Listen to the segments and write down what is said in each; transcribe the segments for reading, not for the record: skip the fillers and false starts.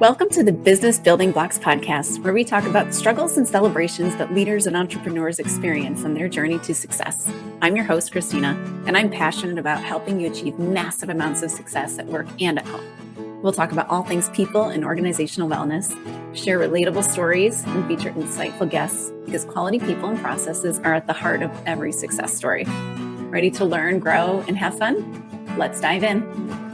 Welcome to the Business Building Blocks podcast, where we talk about struggles and celebrations that leaders and entrepreneurs experience on their journey to success. I'm your host, Kristina, and I'm passionate about helping you achieve massive amounts of success at work and at home. We'll talk about all things people and organizational wellness, share relatable stories, and feature insightful guests because quality people and processes are at the heart of every success story. Ready to learn, grow, and have fun? Let's dive in.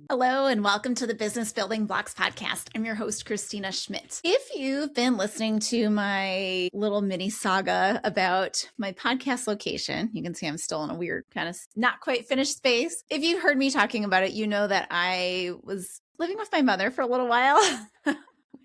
Hello, and welcome to the Business Building Blocks podcast. I'm your host, Kristina Schmitt. If you've been listening to my little mini saga about my podcast location, you can see I'm still in a weird kind of not quite finished space. If you've heard me talking about it, you know that I was living with my mother for a little while,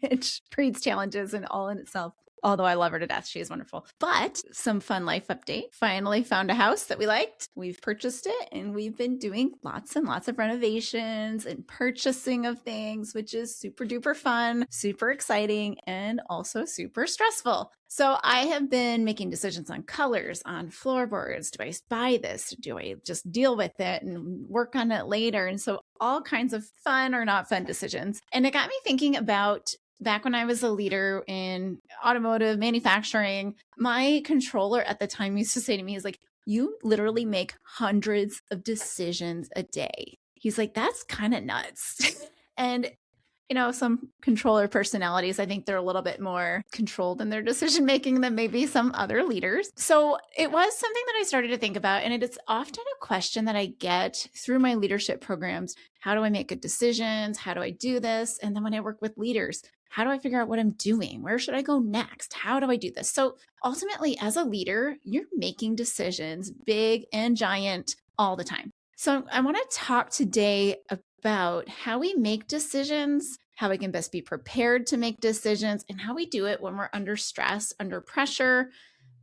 which breeds challenges and all in itself. Although I love her to death. She is wonderful. But some fun life update. Finally found a house that we liked. We've purchased it and we've been doing lots and lots of renovations and purchasing of things, which is super duper fun, super exciting, and also super stressful. So I have been making decisions on colors, on floorboards. Do I buy this? Do I just deal with it and work on it later? And so all kinds of fun or not fun decisions. And it got me thinking about back when I was a leader in automotive manufacturing, my controller at the time used to say to me, he's like, you literally make hundreds of decisions a day. He's like, that's kind of nuts. And, you know, some controller personalities, I think they're a little bit more controlled in their decision making than maybe some other leaders. So it was something that I started to think about. And it's often a question that I get through my leadership programs. How do I make good decisions? How do I do this? And then when I work with leaders, how do I figure out what I'm doing? Where should I go next? How do I do this? So ultimately, as a leader, you're making decisions, big and giant, all the time. So I want to talk today about how we make decisions, how we can best be prepared to make decisions, and how we do it when we're under stress, under pressure,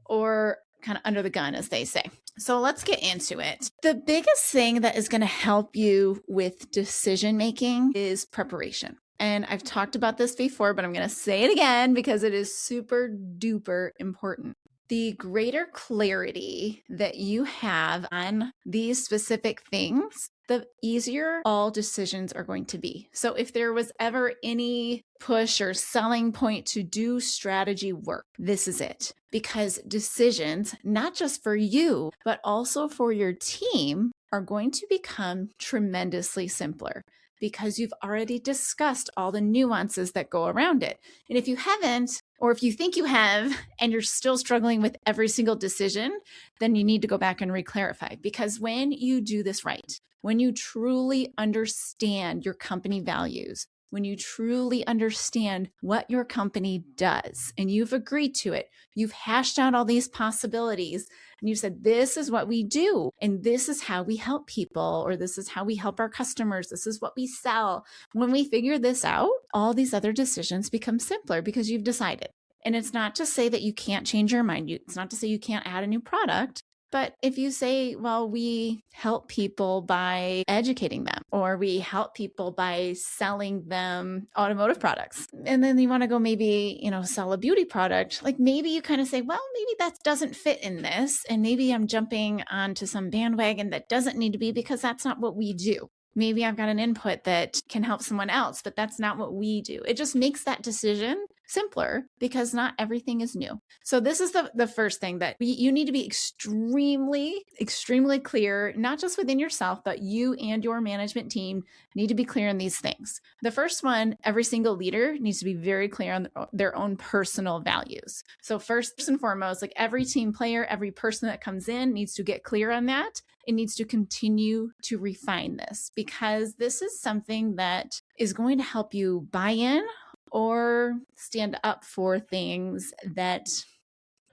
or kind of under the gun, as they say. So let's get into it. The biggest thing that is going to help you with decision making is preparation. And I've talked about this before, but I'm going to say it again because it is super duper important. The greater clarity that you have on these specific things, the easier all decisions are going to be. So if there was ever any push or selling point to do strategy work, this is it. Because decisions, not just for you, but also for your team, are going to become tremendously simpler because you've already discussed all the nuances that go around it. And if you haven't, or if you think you have, and you're still struggling with every single decision, then you need to go back and re-clarify. Because when you do this right, when you truly understand your company values, when you truly understand what your company does, and you've agreed to it, you've hashed out all these possibilities, and you said, this is what we do, and this is how we help people, or this is how we help our customers, this is what we sell. When we figure this out, all these other decisions become simpler because you've decided. And it's not to say that you can't change your mind. It's not to say you can't add a new product. But if you say, well, we help people by educating them, or we help people by selling them automotive products, and then you want to go maybe, sell a beauty product, like maybe you kind of say, well, maybe that doesn't fit in this. And maybe I'm jumping onto some bandwagon that doesn't need to be because that's not what we do. Maybe I've got an input that can help someone else, but that's not what we do. It just makes that decision simpler because not everything is new. So this is the first thing that you need to be extremely, extremely clear, not just within yourself, but you and your management team need to be clear on these things. The first one, every single leader needs to be very clear on their own personal values. So first and foremost, like every team player, every person that comes in needs to get clear on that. It needs to continue to refine this because this is something that is going to help you buy in or stand up for things that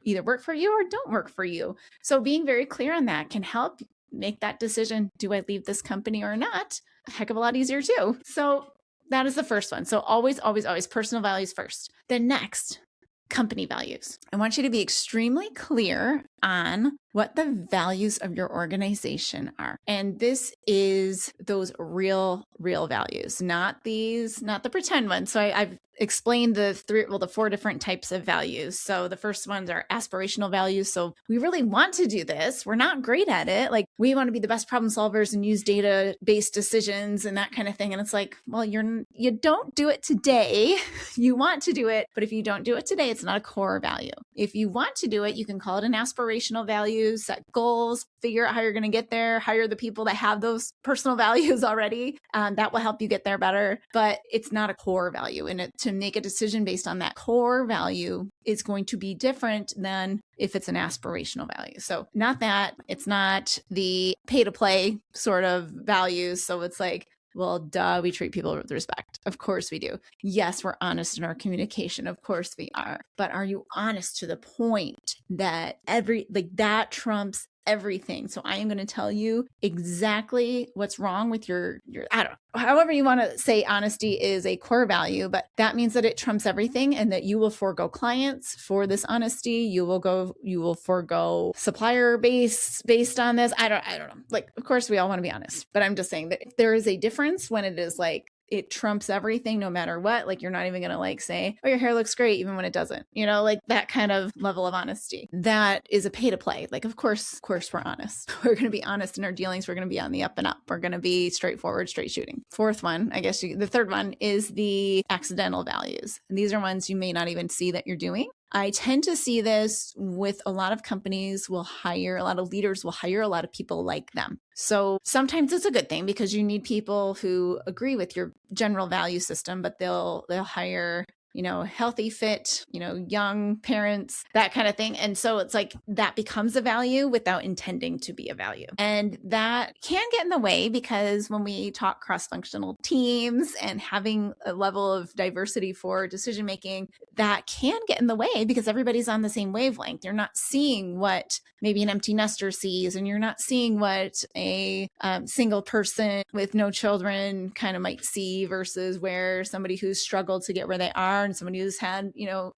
either work for you or don't work for you. So being very clear on that can help make that decision. Do I leave this company or not? A heck of a lot easier too. So that is the first one. So always, always, always personal values first. Then next, company values. I want you to be extremely clear on what the values of your organization are. And this is those real values, not the pretend ones. So I've explained the four different types of values. So the first ones are aspirational values. So we really want to do this. We're not great at it. Like we want to be the best problem solvers and use data-based decisions and that kind of thing. And it's like, well, you don't do it today. You want to do it, but if you don't do it today, it's not a core value. If you want to do it, you can call it an aspirational value, set goals, figure out how you're going to get there, hire the people that have those personal values already. That will help you get there better, but it's not a core value. And to make a decision based on that core value is going to be different than if it's an aspirational value. So not that, it's not the pay to play sort of values. So it's like, well, duh, we treat people with respect. Of course we do. Yes, we're honest in our communication. Of course we are. But are you honest to the point that that trumps everything? So I am going to tell you exactly what's wrong with your, I don't know, however you want to say honesty is a core value, but that means that it trumps everything and that you will forego clients for this honesty. You will forego supplier base based on this. I don't know. Like, of course we all want to be honest, but I'm just saying that if there is a difference when it is like, it trumps everything no matter what. Like you're not even going to like say, oh, your hair looks great, even when it doesn't, like that kind of level of honesty. That is a pay to play. Like, of course, we're honest. We're going to be honest in our dealings. We're going to be on the up and up. We're going to be straightforward, straight shooting. Fourth one, the third one is the accidental values. And these are ones you may not even see that you're doing. I tend to see this with a lot of companies a lot of leaders will hire a lot of people like them. So sometimes it's a good thing because you need people who agree with your general value system, but they'll hire healthy, fit, young parents, that kind of thing. And so it's like that becomes a value without intending to be a value. And that can get in the way because when we talk cross-functional teams and having a level of diversity for decision-making, that can get in the way because everybody's on the same wavelength. You're not seeing what maybe an empty nester sees, and you're not seeing what a single person with no children kind of might see versus where somebody who's struggled to get where they are and somebody who's had,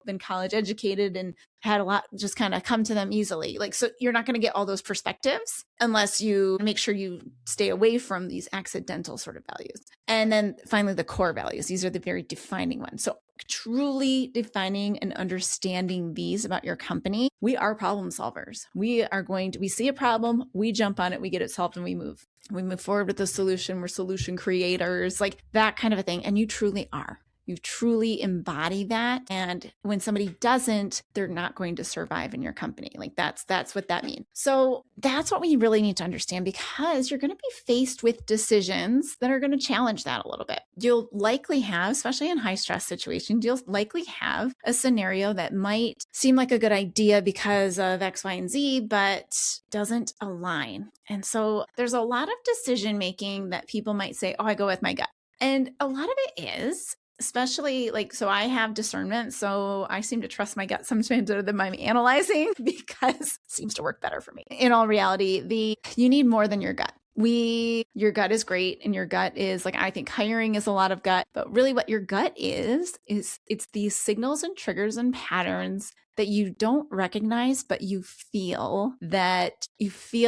been college educated and had a lot just kind of come to them easily. Like, so you're not going to get all those perspectives unless you make sure you stay away from these accidental sort of values. And then finally, the core values. These are the very defining ones. So truly defining and understanding these about your company. We are problem solvers. We see a problem, we jump on it, we get it solved, and we move forward with the solution. We're solution creators, like that kind of a thing. And you truly are. You truly embody that. And when somebody doesn't, they're not going to survive in your company. Like that's what that means. So that's what we really need to understand because you're going to be faced with decisions that are going to challenge that a little bit. You'll likely have, especially in high stress situations, you'll likely have a scenario that might seem like a good idea because of X, Y, and Z, but doesn't align. And so there's a lot of decision making that people might say, oh, I go with my gut. And a lot of it is, especially so I have discernment. So I seem to trust my gut sometimes better than my analyzing because it seems to work better for me. In all reality, you need more than your gut. Your gut is great. And your gut is I think hiring is a lot of gut, but really what your gut is it's these signals and triggers and patterns that you don't recognize, but you feel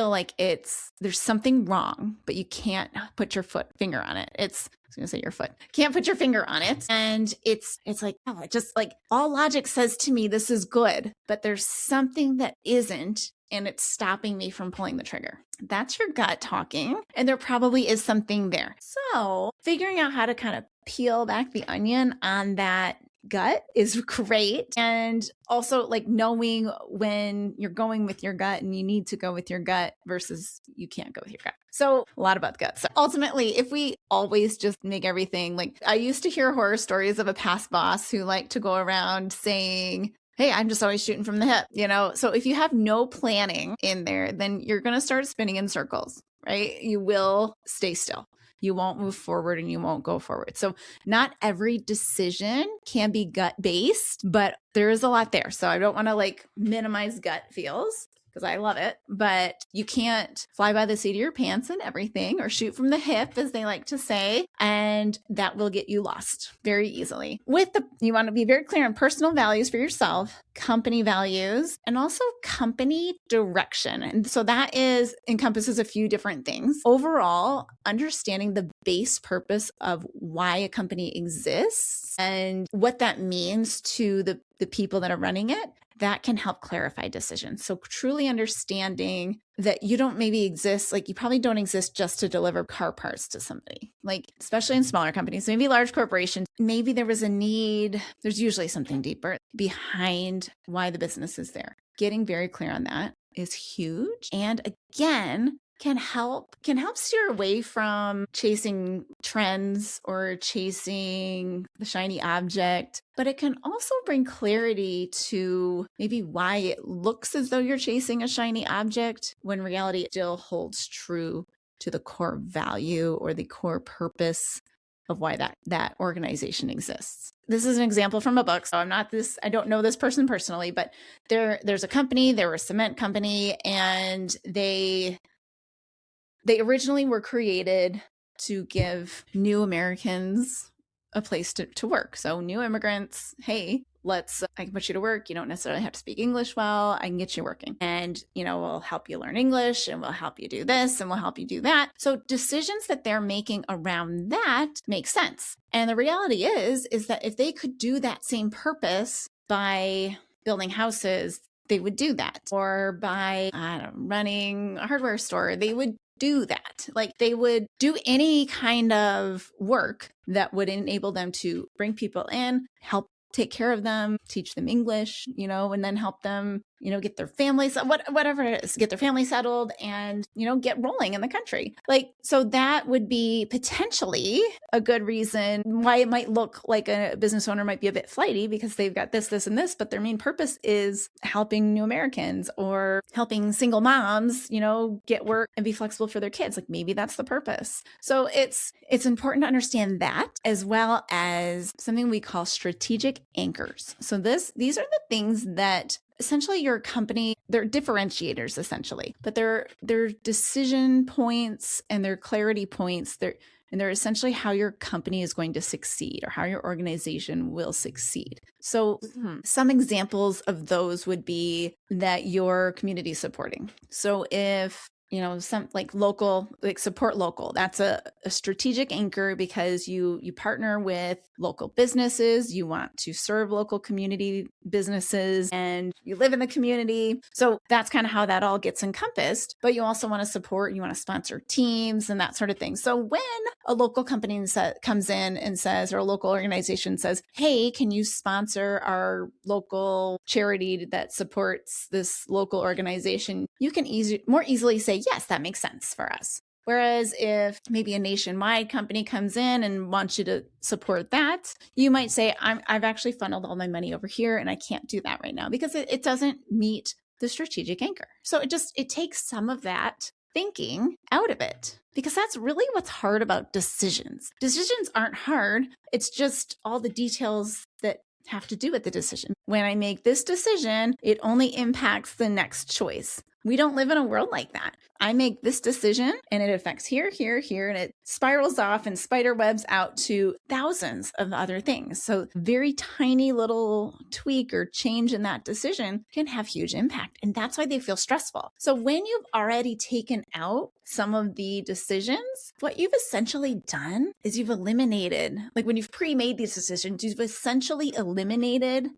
like there's something wrong, but you can't put your finger on it. I was going to say your foot. Can't put your finger on it. And it's like, oh, it just all logic says to me, this is good, but there's something that isn't. And it's stopping me from pulling the trigger. That's your gut talking. And there probably is something there. So figuring out how to kind of peel back the onion on that gut is great. And also knowing when you're going with your gut and you need to go with your gut versus you can't go with your gut. So a lot about the gut. So ultimately, if we always just make everything I used to hear horror stories of a past boss who liked to go around saying, hey, I'm just always shooting from the hip, So if you have no planning in there, then you're going to start spinning in circles, right? You will stay still. You won't move forward and you won't go forward. So not every decision can be gut based, but there is a lot there. So I don't want to minimize gut feels because I love it, but you can't fly by the seat of your pants and everything, or shoot from the hip, as they like to say, and that will get you lost very easily. You want to be very clear on personal values for yourself, company values, and also company direction. And so that encompasses a few different things. Overall, understanding the base purpose of why a company exists and what that means to the people that are running it, that can help clarify decisions. So truly understanding that you don't maybe exist, like you probably don't exist just to deliver car parts to somebody, like especially in smaller companies, maybe large corporations, maybe there was a need, there's usually something deeper behind why the business is there. Getting very clear on that is huge. And again, can help steer away from chasing trends or chasing the shiny object, but it can also bring clarity to maybe why it looks as though you're chasing a shiny object when reality still holds true to the core value or the core purpose of why that organization exists. This is an example from a book. So I don't know this person personally, but there's a company, they were a cement company, and they originally were created to give new Americans a place to work. So new immigrants, hey, I can put you to work. You don't necessarily have to speak English well. I can get you working. And, we'll help you learn English, and we'll help you do this, and we'll help you do that. So decisions that they're making around that make sense. And the reality is that if they could do that same purpose by building houses, they would do that. Or by, running a hardware store, they would do that. Like they would do any kind of work that would enable them to bring people in, help take care of them, teach them English, and then help them, get their families, whatever it is, get their family settled and, get rolling in the country. So that would be potentially a good reason why it might look like a business owner might be a bit flighty, because they've got this, this, and this, but their main purpose is helping new Americans or helping single moms, get work and be flexible for their kids. Like maybe that's the purpose. So it's important to understand that, as well as something we call strategic anchors. So these are the things that essentially your company, they're differentiators essentially, but they're decision points and they're clarity points. They're essentially how your company is going to succeed or how your organization will succeed. So some examples of those would be that your community is supporting. So if some like local, like support local, that's a strategic anchor because you partner with local businesses, you want to serve local community businesses, and you live in the community. So that's kind of how that all gets encompassed. But you also want to support, you want to sponsor teams and that sort of thing. So when a local company comes in and says, or a local organization says, hey, can you sponsor our local charity that supports this local organization? You can more easily say, yes, that makes sense for us. Whereas if maybe a nationwide company comes in and wants you to support that, you might say, I've actually funneled all my money over here and I can't do that right now because it doesn't meet the strategic anchor. So it takes some of that thinking out of it, because that's really what's hard about decisions. Decisions aren't hard. It's just all the details that have to do with the decision. When I make this decision, it only impacts the next choice. We don't live in a world like that. I make this decision and it affects here, here, here, and it spirals off and spider webs out to thousands of other things. So very tiny little tweak or change in that decision can have huge impact. And that's why they feel stressful. So when you've already taken out some of the decisions, what you've essentially done is you've eliminated, like when you've pre-made these decisions, you've essentially eliminated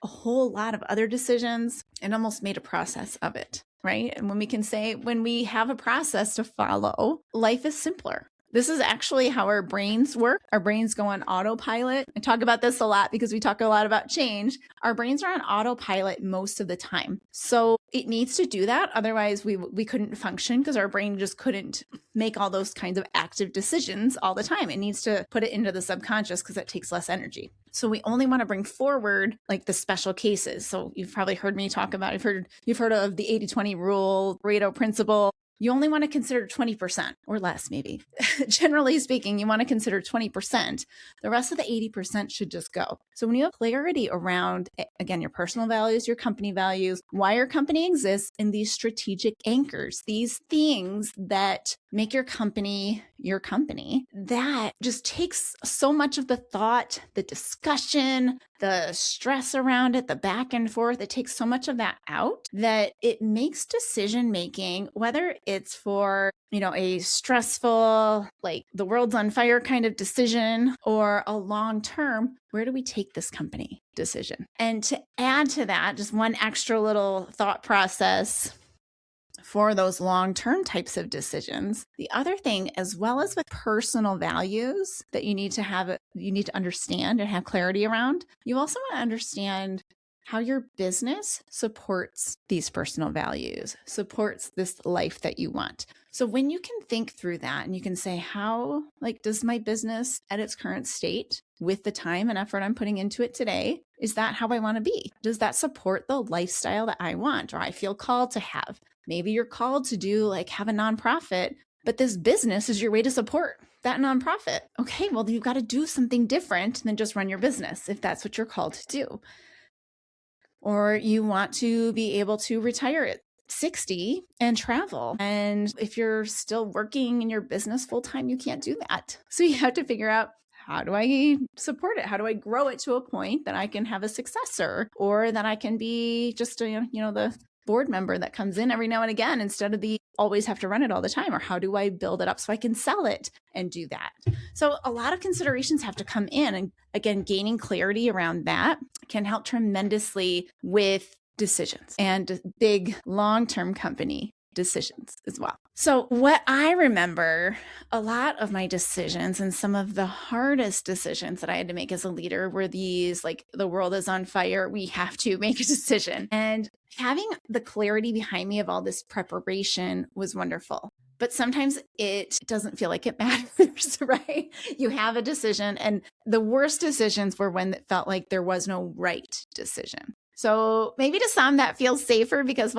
a whole lot of other decisions and almost made a process of it, right? And when we have a process to follow, life is simpler. This is actually how our brains work. Our brains go on autopilot. I talk about this a lot because we talk a lot about change. Our brains are on autopilot most of the time. So it needs to do that. Otherwise, we couldn't function because our brain just couldn't make all those kinds of active decisions all the time. It needs to put it into the subconscious because it takes less energy. So we only want to bring forward like the special cases. So you've probably heard me talk about, you've heard of the 80-20 rule, Pareto principle. you only want to consider 20% or less, maybe. Generally speaking, you want to consider 20%. The rest of the 80% should just go. So when you have clarity around, again, your personal values, your company values, why your company exists, and these strategic anchors, these things that make your company, that just takes so much of the thought, the discussion, the stress around it, the back and forth. It takes so much of that out that it makes decision making, whether it's for, a stressful, like the world's on fire kind of decision, or a long term, where do we take this company decision? And to add to that, just one extra little thought process for those long-term types of decisions. The other thing, as well as with personal values that you need to understand and have clarity around, you also want to understand how your business supports these personal values, supports this life that you want. So when you can think through that and you can say, how, does my business at its current state, with the time and effort I'm putting into it today, is that how I want to be? Does that support the lifestyle that I want or I feel called to have? Maybe you're called to do have a nonprofit, but this business is your way to support that nonprofit. Okay, well, you've got to do something different than just run your business if that's what you're called to do. Or you want to be able to retire at 60 and travel. And if you're still working in your business full time, you can't do that. So you have to figure out, how do I support it? How do I grow it to a point that I can have a successor, or that I can be just the board member that comes in every now and again instead of always have to run it all the time? Or how do I build it up so I can sell it and do that? So a lot of considerations have to come in. And again, gaining clarity around that can help tremendously with decisions and big long-term company decisions as well. So what I remember, a lot of my decisions and some of the hardest decisions that I had to make as a leader were these, the world is on fire, we have to make a decision. And having the clarity behind me of all this preparation was wonderful. But sometimes it doesn't feel like it matters, right? You have a decision, and the worst decisions were when it felt like there was no right decision. So maybe to some that feels safer because,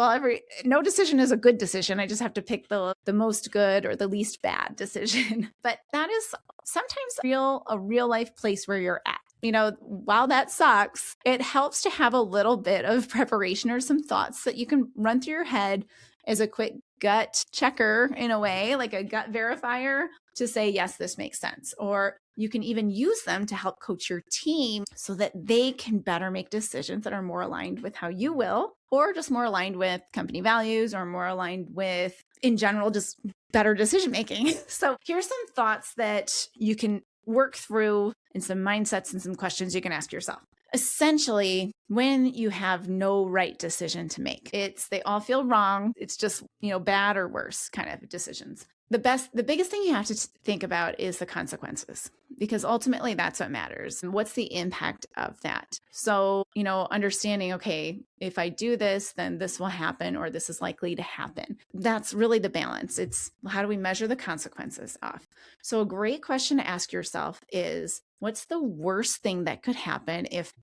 no decision is a good decision. I just have to pick the most good or the least bad decision. But that is sometimes a real life place where you're at. While that sucks, it helps to have a little bit of preparation or some thoughts that you can run through your head as a quick gut checker, in a way, like a gut verifier, to say, yes, this makes sense. Or you can even use them to help coach your team so that they can better make decisions that are more aligned with how you will, or just more aligned with company values, or more aligned with, in general, just better decision making. So here's some thoughts that you can work through, and some mindsets and some questions you can ask yourself. Essentially, when you have no right decision to make, they all feel wrong. It's just, bad or worse kind of decisions. The biggest thing you have to think about is the consequences, because ultimately that's what matters. What's the impact of that? So, understanding, okay, if I do this, then this will happen, or this is likely to happen. That's really the balance. It's how do we measure the consequences off? So a great question to ask yourself is, what's the worst thing that could happen if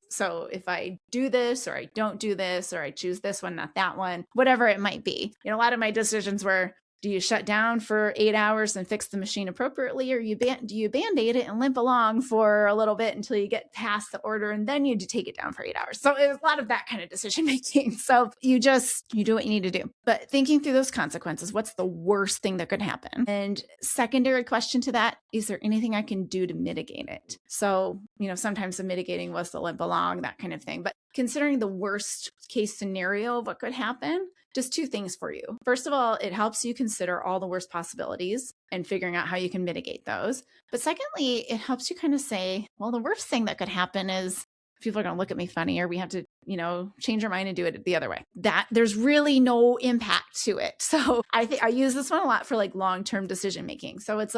I do this, or I don't do this, or I choose this one, not that one, whatever it might be. A lot of my decisions were, do you shut down for 8 hours and fix the machine appropriately, or do you Band-Aid it and limp along for a little bit until you get past the order, and then you take it down for 8 hours? So it's a lot of that kind of decision making. So you do what you need to do. But thinking through those consequences, what's the worst thing that could happen? And secondary question to that, is there anything I can do to mitigate it? So, sometimes the mitigating was the limp along, that kind of thing. But considering the worst case scenario of what could happen, just two things for you. First of all, it helps you consider all the worst possibilities and figuring out how you can mitigate those. But secondly, it helps you kind of say, well, the worst thing that could happen is people are going to look at me funny, or we have to, change our mind and do it the other way. That there's really no impact to it. So I use this one a lot for long-term decision making. So it's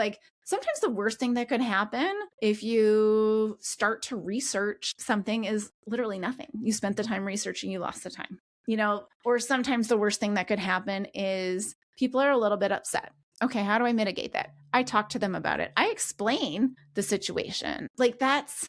sometimes the worst thing that could happen if you start to research something is literally nothing. You spent the time researching, you lost the time. Or sometimes the worst thing that could happen is people are a little bit upset. Okay, how do I mitigate that? I talk to them about it. I explain the situation. Like that's,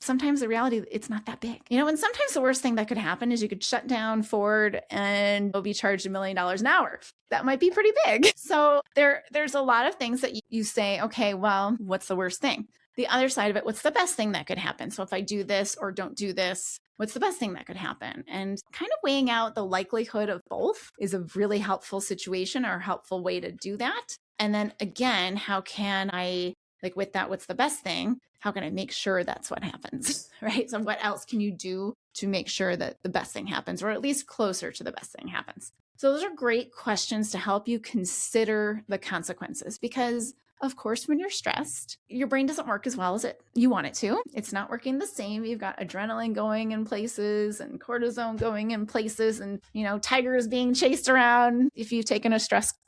sometimes the reality, it's not that big. And sometimes the worst thing that could happen is you could shut down Ford and you'll be charged $1 million an hour. That might be pretty big. So there's a lot of things that you say, okay, well, what's the worst thing? The other side of it, what's the best thing that could happen? So if I do this or don't do this, what's the best thing that could happen? And kind of weighing out the likelihood of both is a really helpful situation or a helpful way to do that. And then again, how can I, like with that, what's the best thing? How can I make sure that's what happens, right? So what else can you do to make sure that the best thing happens, or at least closer to the best thing happens? So those are great questions to help you consider the consequences, because of course, when you're stressed, your brain doesn't work as well as you want it to. It's not working the same. You've got adrenaline going in places and cortisone going in places, and, tigers being chased around. If you've taken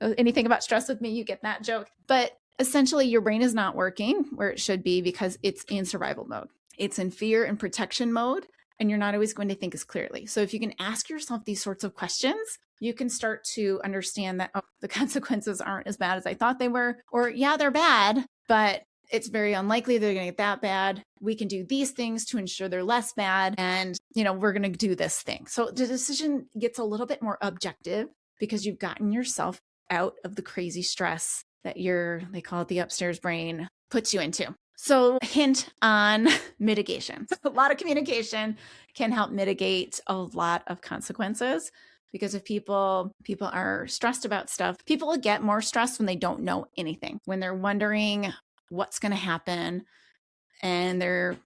anything about stress with me, you get that joke. But essentially, your brain is not working where it should be because it's in survival mode. It's in fear and protection mode, and you're not always going to think as clearly. So if you can ask yourself these sorts of questions, you can start to understand that, the consequences aren't as bad as I thought they were, or yeah, they're bad, but it's very unlikely they're going to get that bad. We can do these things to ensure they're less bad. And, we're going to do this thing. So the decision gets a little bit more objective because you've gotten yourself out of the crazy stress that they call it the upstairs brain, puts you into. So hint on mitigation. A lot of communication can help mitigate a lot of consequences. Because if people are stressed about stuff, people will get more stressed when they don't know anything, when they're wondering what's going to happen, and they're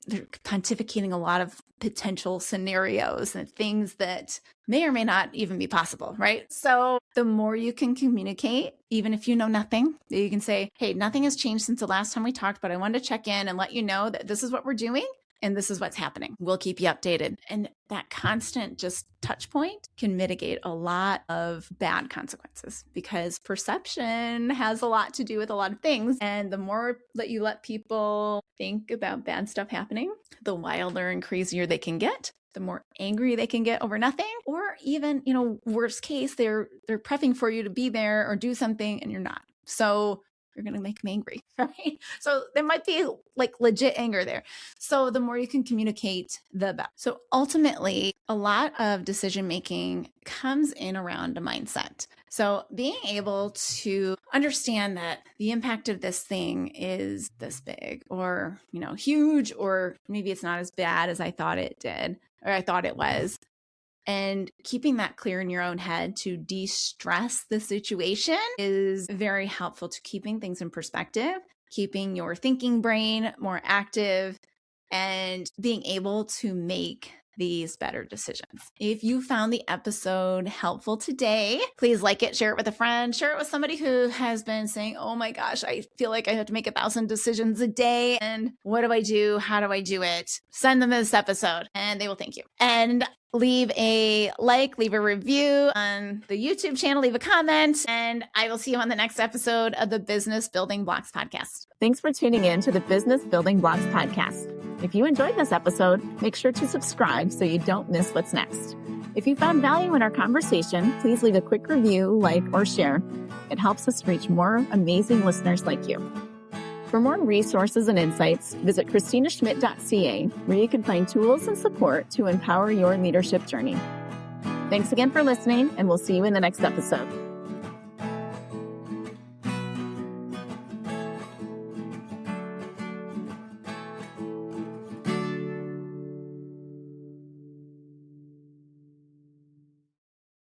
pontificating a lot of potential scenarios and things that may or may not even be possible, right? So the more you can communicate, even if you know nothing, you can say, hey, nothing has changed since the last time we talked, but I wanted to check in and let you know that this is what we're doing. And this is what's happening. We'll keep you updated. And that constant just touch point can mitigate a lot of bad consequences, because perception has a lot to do with a lot of things. And the more that you let people think about bad stuff happening, the wilder and crazier they can get, the more angry they can get over nothing, or even, worst case, they're prepping for you to be there or do something and you're not. So you're going to make them angry, right? So there might be like legit anger there. So the more you can communicate, the better. So ultimately, a lot of decision-making comes in around a mindset. So being able to understand that the impact of this thing is this big or, huge, or maybe it's not as bad as I thought it did, or I thought it was. And keeping that clear in your own head to de-stress the situation is very helpful to keeping things in perspective, keeping your thinking brain more active, and being able to make these better decisions. If you found the episode helpful today, please like it, share it with a friend, share it with somebody who has been saying, oh my gosh, I feel like I have to make 1,000 decisions a day. And what do I do? How do I do it? Send them this episode and they will thank you. And leave a like, leave a review on the YouTube channel, leave a comment, and I will see you on the next episode of the Business Building Blocks podcast. Thanks for tuning in to the Business Building Blocks podcast. If you enjoyed this episode, make sure to subscribe so you don't miss what's next. If you found value in our conversation, please leave a quick review, like, or share. It helps us reach more amazing listeners like you. For more resources and insights, visit KristinaSchmitt.ca, where you can find tools and support to empower your leadership journey. Thanks again for listening, and we'll see you in the next episode.